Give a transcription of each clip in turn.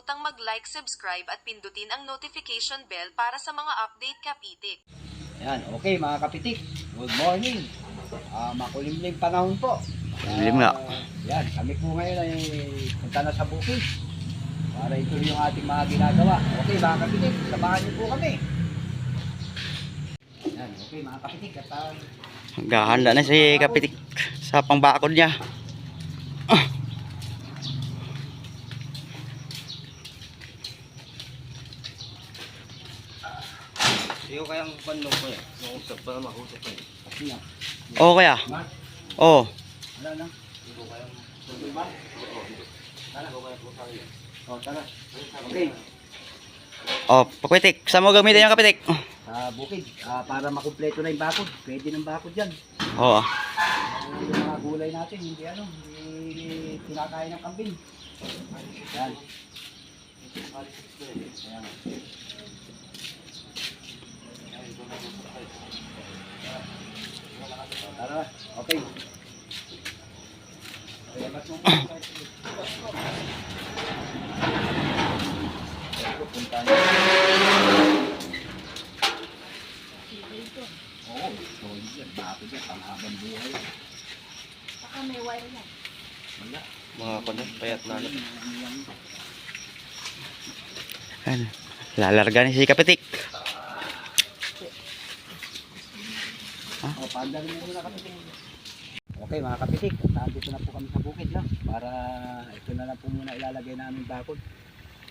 kalimutang mag-like, subscribe at pindutin ang notification bell para sa mga update kapitik. Yan, okay mga kapitik. Good morning. Makulimlim panahon po. Makulimlim nga. Yan, kami po ngayon ay punta na sa bukid para ituloy yung ating mga ginagawa. Okay mga kapitik, sabahan niyo po kami. Yan, okay mga kapitik. At Gahanda na si kapitik sa pangbakod niya. Iyo kayang bandong ko eh. Mausap pa na mahusap pa eh. kasi yan. Oo kaya. Oo. Wala na. Iyo kayang Tara, oh, tara. Okay, Oh, pakitik. Saan mo gamitin yung kapitik? sa bukid. Para makumpleto na yung bakod. Pwede ng bakod yan. Oo. Yung mga gulay natin, hindi kinakain ng kambing. Yan. Ayan. Tara, okay. Labas mo. Punta niyo. Oo, solid yan. Bakit yan? Panghabang buhay. Saka may wire yan. Wala. mga kuno, payat na ano. Ano? Lalarga ni si kapitik. Oh, pandali mo muna kami. Okay mga kapitik, nandito na po kami sa bukid na para ito na lang po muna ilalagay namin bakod.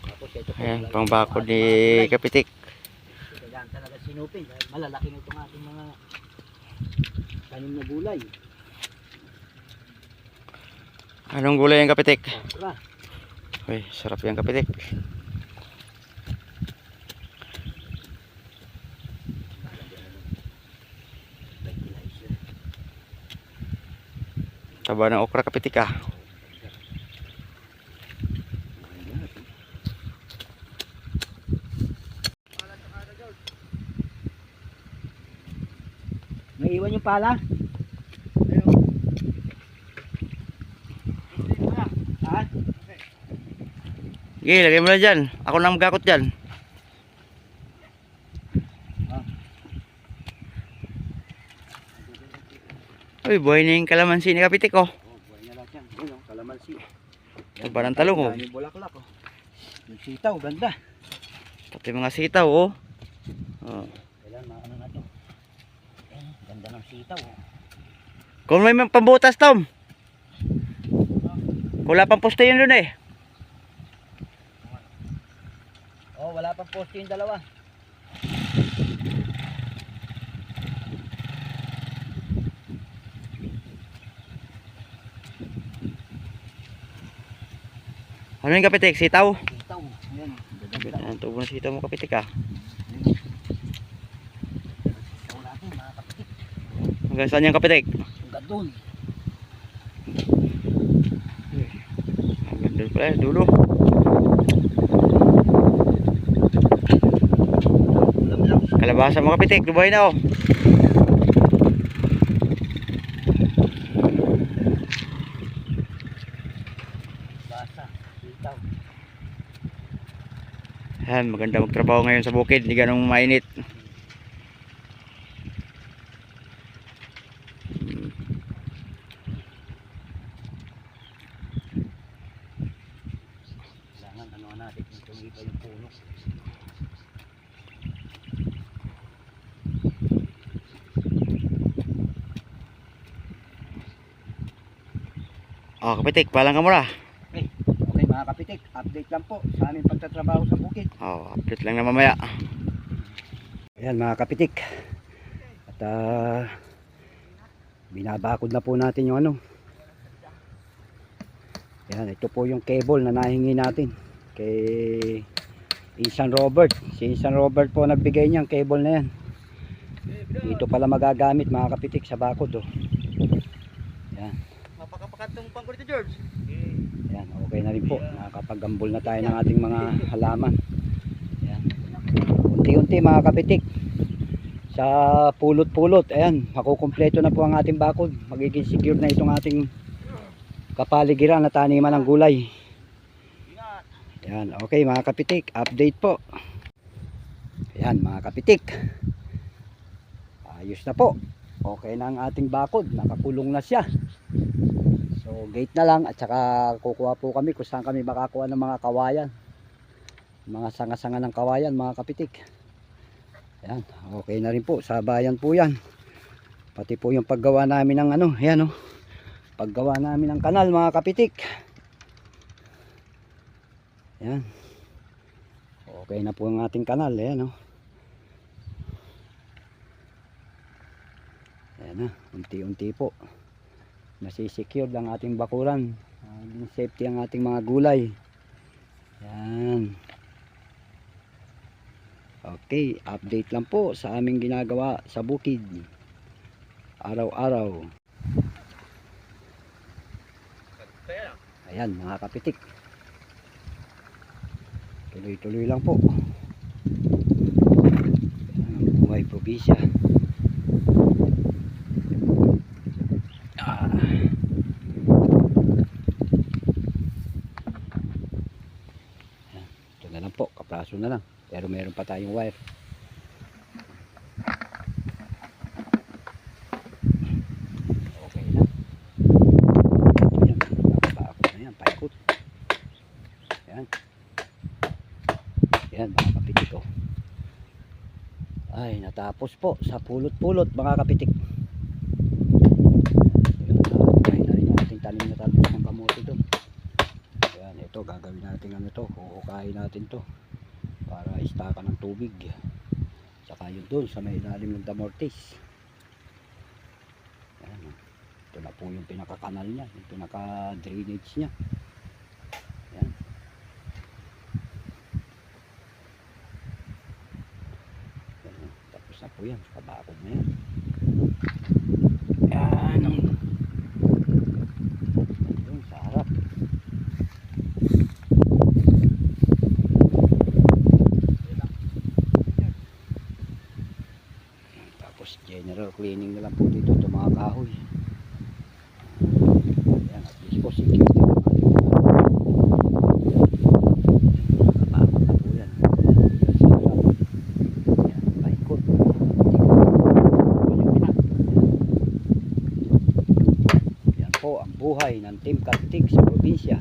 Tapos ito po. Ayan, pangbakod ni kapitik. Kailangan talaga sinupin dahil malalaki na itong ating mga tanim na gulay. Anong gulay yung kapitik? Tara. Uy, sarap yung kapitik. Taba ng okra kapitik ah. May iwan yung pala? Ha? Sige, lagay mo na dyan. Ako nang magakot dyan. Uy, buhay na yung kalamansi ni kapitik oh. Oh, buhay na lahat yan. Yun oh, kalamansi. Taba ng talong oh. Yung bulaklak oh. Yung sitaw, ganda. Pati mga sitaw oh. Oh. Kailan ano na to? Ayan, ganda ng sitaw oh. Kung may pambutas Tom. Wala pang poste yun dun eh. Oh, wala pang poste yung dalawa. Ano yung kapitik? Sitaw? Sitaw. Ayan. Ganda. Ang tubo ng sitaw mo kapitik ah. Sitaw natin mga kapitik. Hanggang saan yung kapitik? Hanggang doon. Hanggang doon pala, dulo. Kalabasa mo kapitik, dubuhay na oh. Basa. Sitaw. Yan, maganda magtrabaho ngayon sa bukid, hindi ganong mainit. Kailangan ano natin kung tumiba yung puno. Oh, kapitik, palang ka muna. Okay mga kapitik, update lang po sa aming pagtatrabaho sa bukid. Oh, update lang na mamaya. Ayan mga kapitik. At binabakod na po natin yung ano. Ayan, ito po yung cable na nahingi natin kay Insan Robert. Si Insan Robert po nagbigay niyang cable na yan. Dito pala magagamit mga kapitik sa bakod oh. Ayan. Mapakapakatong pangko dito George. Ayan, okay na rin po. Nakakapagambol na tayo ng ating mga halaman. Ayan. Unti-unti mga kapitik. Sa pulot-pulot, ayan, makukumpleto na po ang ating bakod. Magiging secure na itong ating kapaligiran na taniman ng gulay. Yan, okay mga kapitik, update po. Yan mga kapitik. Ayos na po. Okay na ang ating bakod, nakakulong na siya. So gate na lang at saka kukuha po kami kung saan kami makakuha ng mga kawayan. Mga sanga-sanga ng kawayan mga kapitik. Yan, okay na rin po, sa bayan po yan. Pati po yung paggawa namin ng ano, yan paggawa namin ng kanal mga kapitik. Yan. Okay na po ang ating kanal, yan Ayan na, unti-unti po nasisecure ang ating bakuran, safety ang ating mga gulay. Yan. Okay, update lang po sa aming ginagawa sa bukid araw-araw. Ayan mga kapitik, tuloy-tuloy lang po. Ayan, buhay probinsya. Ito na lang po, kapraso na lang, pero meron pa tayong wire. Okay na. Ayan, nakabako na yan, paikot. Ayan. Ayan mga kapitik ay natapos po sa pulot-pulot mga kapitik. Ayan na rin yung ating tanim na talbos ng kamote doon. Ayan, ito gagawin natin huhukayin natin to para istakan ng tubig. Saka yun doon sa may ilalim ng damortis. Ayan, ito na po yung pinaka-kanal niya, yung pinaka-drainage niya. Ayan. Ayan, tapos na po yan, kabakod na yan. Ayan. Doon sa harap. General cleaning na lang po dito itong mga kahoy. Ayan, at least po secure din ang ating nakapakot na po yan. Ayan, paikot. Ayan po ang buhay ng Team Kapitik sa probinsya.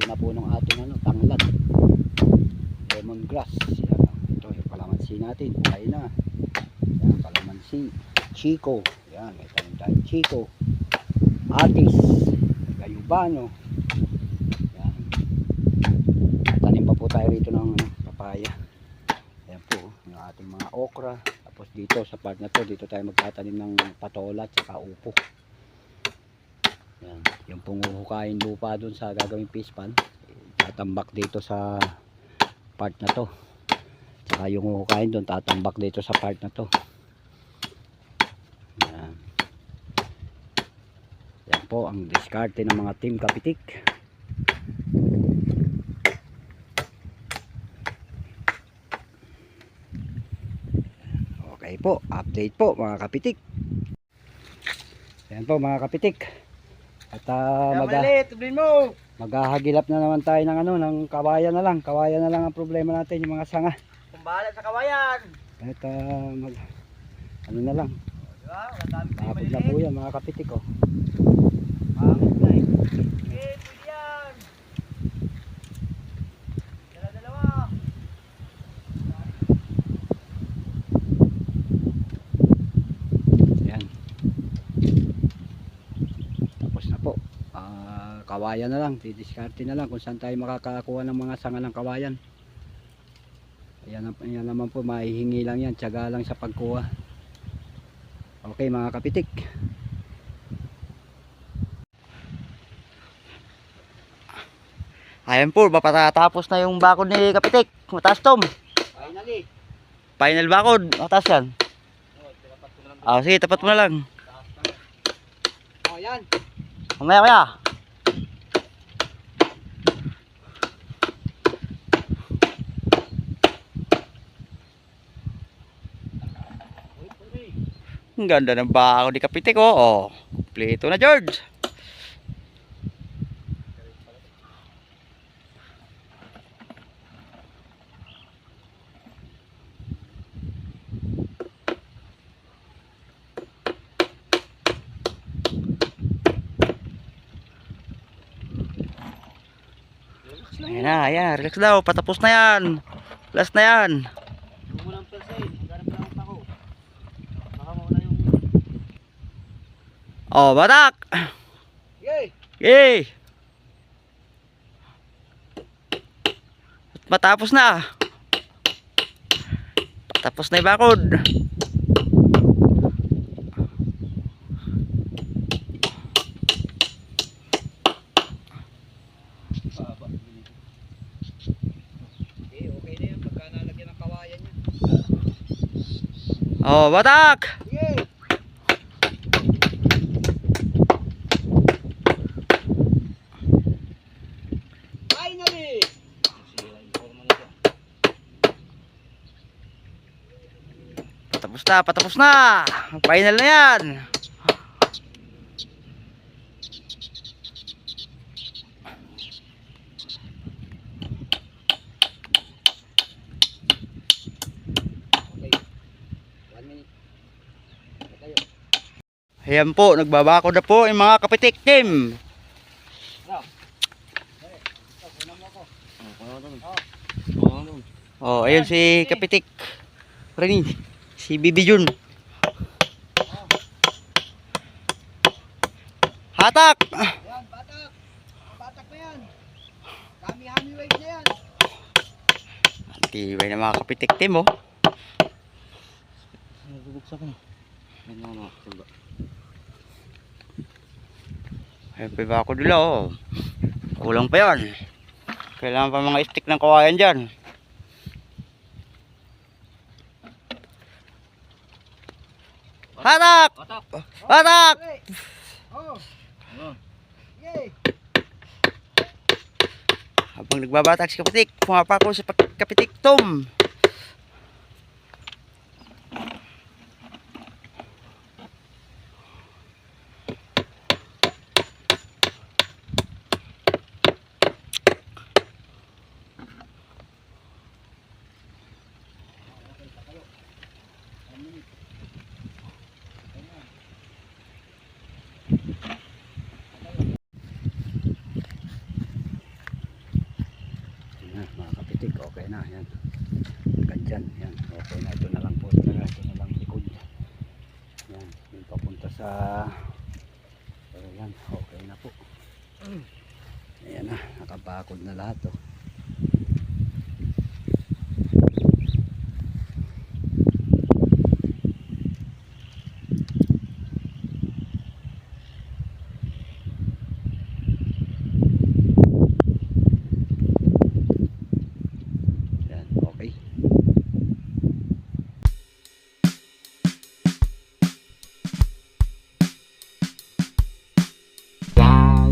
Na po ng ating tanglad, lemongrass. Yan, ito yung kalamansi natin, buhay na. Yan, kalamansi, chico. Yan, may tanim tayong chico, atis, gayubano. Yan, tanim pa po tayo rito ng papaya. Yan po yung ating mga okra. Tapos dito sa part na to, dito tayo magtatanim ng patola at saka upo. Yan, yung punghuhukain lupa dun sa gagawing fish pond, tatambak dito sa part na to. Saka yung huhukain dun, tatambak dito sa part na to. Yan. Yan po ang diskarte ng mga Team Kapitik. Okay po, update po mga kapitik. Yan po mga kapitik. At maghahagilap na naman tayo ng ng kawayan na lang. Kawayan na lang ang problema natin, yung mga sanga. Kumbala sa kawayan. At ano na lang. Tapos na po yan mga kapitik Pangit na eh. Okay, pwede yan. Dala-dalawa. Yan. Tapos na po. Kawayan na lang, didiskarte na lang kung saan tayo makakakuha ng mga sanga ng kawayan. Yan naman po, mahihingi lang yan, tiyaga lang sa pagkuha. Okay mga kapitik. Ayan po, mapatatapos na yung bakod ni Kapitik. Mataas Tom. Finally. Final bakod. Mataas yan. Sige, tapat mo na lang. Yan. Mamaya kaya. Ang ganda ng bako ni Kapitik oh. Oh, kumpleto na George. Ayan na, ayan. Relax daw. Patapos na yan. Last na yan. Huwag mo ng pesa eh. Maghanap lang ang pako. Baka mawala yung... Oh, batak. Yay! Yay! Matapos na. Tapos na yung bakod. Okay na yan. Pagka nalagyan ng kawayan niya. Oh, batak. Yay! Finally! Patapos na. Final na yan. Okay. 1 minute. Tayo. Ayan po, nagbabako na po yung mga Kapitik team. Oh, ayun si Kapitik. Reni, si Bibi Jun. Hatak! Yan, batak. Batak na yan. Kami weight na yan. Tibay na mga Kapitik team oh. Nabubuksa ko na. Ano, simba. Ayun pa yung bako nila oh. Kulang pa yan. Kailangan pa mga stick ng kawayan dyan. Hatak! Batak! Hatak! Oh. Oh. Yay! Habang nagbabatak si Kapitik, pumapako si Kapitik Tom. Yan, mga Kapitik, okay na yan. Ganyan, yan. Okay na, ito na lang po talaga. Ito na lang likod. Yan, yung papunta sa yan, okay na po. Ayan na, nakabakod na lahat oh. Yan, okay. Wow.